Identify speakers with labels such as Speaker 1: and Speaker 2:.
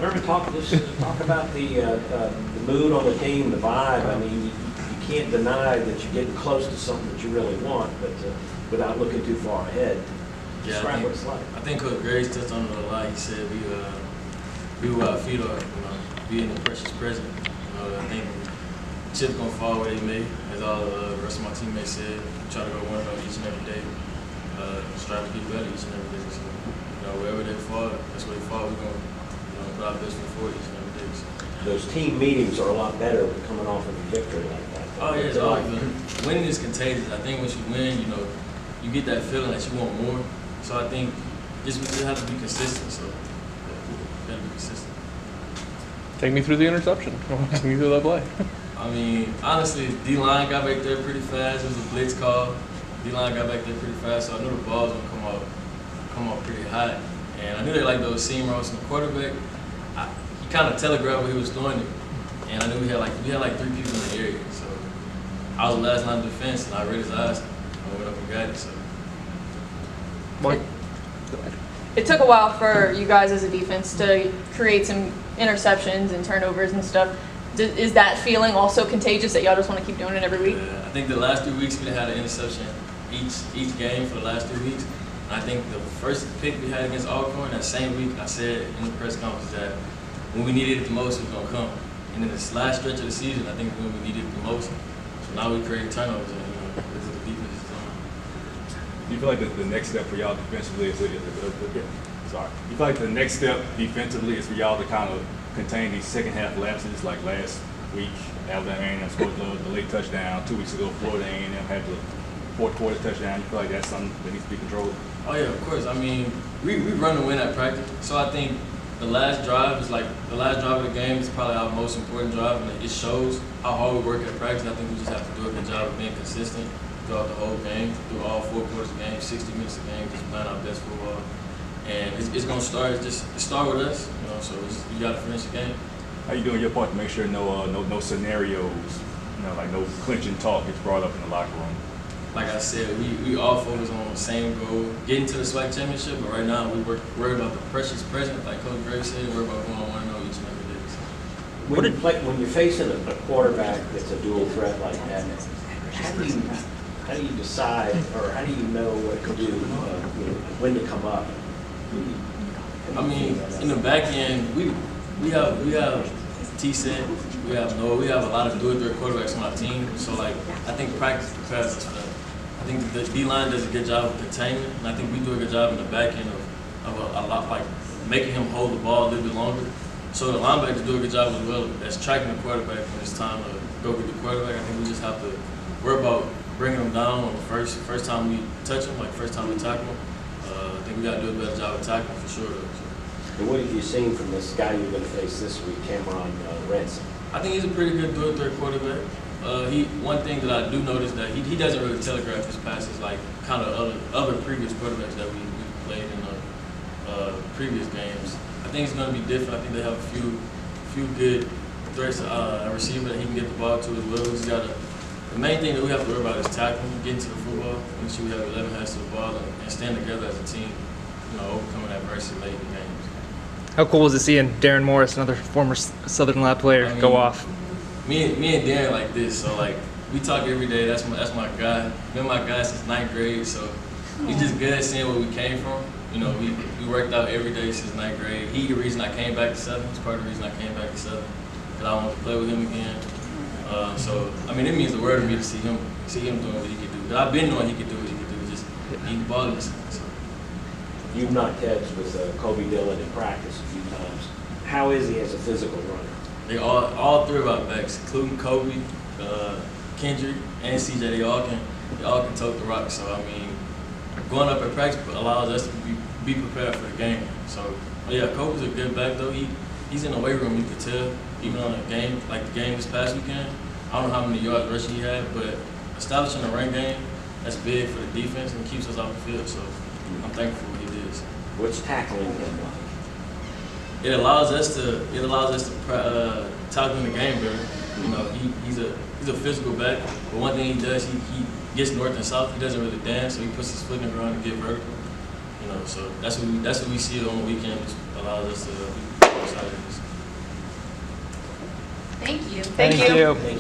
Speaker 1: Herman, talk about the mood on the team, the vibe. I mean, you can't deny that you're getting close to something that you really want, but without looking too far ahead. Describe what it's like.
Speaker 2: I think Coach Graves touched on it a lot. He said we will our feet are, be in the precious present. I think chips gonna fall where they may, as all the rest of my teammates said. Try to go 1-0 each and every day. Strive to get better each and every day. So, wherever they fall, that's where they fall. We're gonna put our best foot forward each and every day. So.
Speaker 1: Those team meetings are a lot better coming off of a victory like that.
Speaker 2: Oh yeah, it's always winning is contagious. I think once you win, you get that feeling that you want more. So I think we just have to be consistent. So you gotta be consistent.
Speaker 3: Take me through the interception. Take me through that play.
Speaker 2: I mean, honestly, D-line got back there pretty fast. It was a blitz call. D-line got back there pretty fast, so I knew the ball was gonna come up pretty hot. And I knew they like those seam routes. And the quarterback, he kind of telegraphed what he was doing it. And I knew we had like 3 people in the area. So I was the last line of defense, and I read his eyes. I went up and got it. So.
Speaker 3: Mike.
Speaker 4: It took a while for you guys as a defense to create some interceptions and turnovers and stuff. Is that feeling also contagious that y'all just want to keep doing it every week?
Speaker 2: Yeah, I think the last 3 weeks we had an interception each game for the last 3 weeks. And I think the first pick we had against Alcorn, that same week, I said in the press conference that when we needed it the most, it was going to come. And in this last stretch of the season, I think when we needed it the most. So now we create turnovers, and this is the defense is on.
Speaker 5: Do you feel like the next step for y'all defensively is sorry? You feel like the next step defensively is for y'all to kind of contain these second half lapses, like last week, Alabama A&M scored the late touchdown. 2 weeks ago, Florida A&M had the fourth quarter touchdown. You feel like that's something that needs to be controlled?
Speaker 2: Oh yeah, of course. I mean, we run to win at practice, so I think the last drive is like the last drive of the game is probably our most important drive, and it shows how hard we work at practice. I think we just have to do a good job of being consistent throughout the whole game, through all 4 quarters of the game, 60 minutes of the game, just playing our best football. And it's gonna start. It start with us, So we gotta finish the game.
Speaker 5: How you doing your part to make sure no scenarios, like no clinching talk gets brought up in the locker room?
Speaker 2: Like I said, we all focus on the same goal, getting to the SWAC championship. But right now, we worry about the precious present, like Coach Graves said. We're about going 1-0 each and every day. So.
Speaker 1: When you're facing a quarterback that's a dual threat like that, how do you decide, or how do you know what to do, when to come up?
Speaker 2: I mean, in the back end, we have T-set, we have Noah, we have a lot of do-it-threat quarterbacks on our team. So I think practice prepares us for that. I think the D-line does a good job of containing, and I think we do a good job in the back end of a lot, like making him hold the ball a little bit longer. So the linebackers do a good job as well as tracking the quarterback when it's time to go get the quarterback. I think we just have to worry about bringing him down on the first time we touch him, like first time we tackle him. I think we got to do a better job of tackling for sure.
Speaker 1: And what have you seen from this guy you're going to face this week, Cameron Ransom?
Speaker 2: I think he's a pretty good do-it-threat quarterback. One thing that I do notice that he doesn't really telegraph his passes like kind of other previous quarterbacks that we played in previous games. I think it's going to be different. I think they have a few good threats, a receiver that he can get the ball to as well. We just got the main thing that we have to worry about is tackling, getting to the football, make sure we have 11 hands to the ball, and stand together as a team, overcoming adversity late in games.
Speaker 6: How cool was it seeing Darren Morris, another former Southern Lab player, go off?
Speaker 2: Me and Darren like this, so we talk every day. That's my guy. Been my guy since 9th grade, so he's just good at seeing where we came from. We worked out every day since 9th grade. He's the reason I came back to Southern. He's part of the reason I came back to Southern, because I wanted to play with him again. It means the world to me to see him doing what he could do. But I've been knowing he could do what he could do. Just need the ball in his hands. So.
Speaker 1: You've knocked heads with Kobe Dillon in practice a few times. How is he as a physical runner?
Speaker 2: They all 3 of our backs, including Kobe, Kendrick, and CJ, they all can tote the rock. So going up at practice allows us to be prepared for the game. So Kobe's a good back though. He's in the weight room, you could tell, even on a game like the game this past weekend. I don't know how many yards rushing he had, but establishing a run game, that's big for the defense and keeps us off the field. So I'm thankful for what he did.
Speaker 1: What's tackling him like?
Speaker 2: It allows us to tackle in the game better. He's a physical back, but one thing he does, he gets north and south. He doesn't really dance, so he puts his foot in the ground and get vertical. So that's what we see on the weekend. Just allows us to be excited.
Speaker 7: Thank you.
Speaker 4: Thank you.
Speaker 1: Thank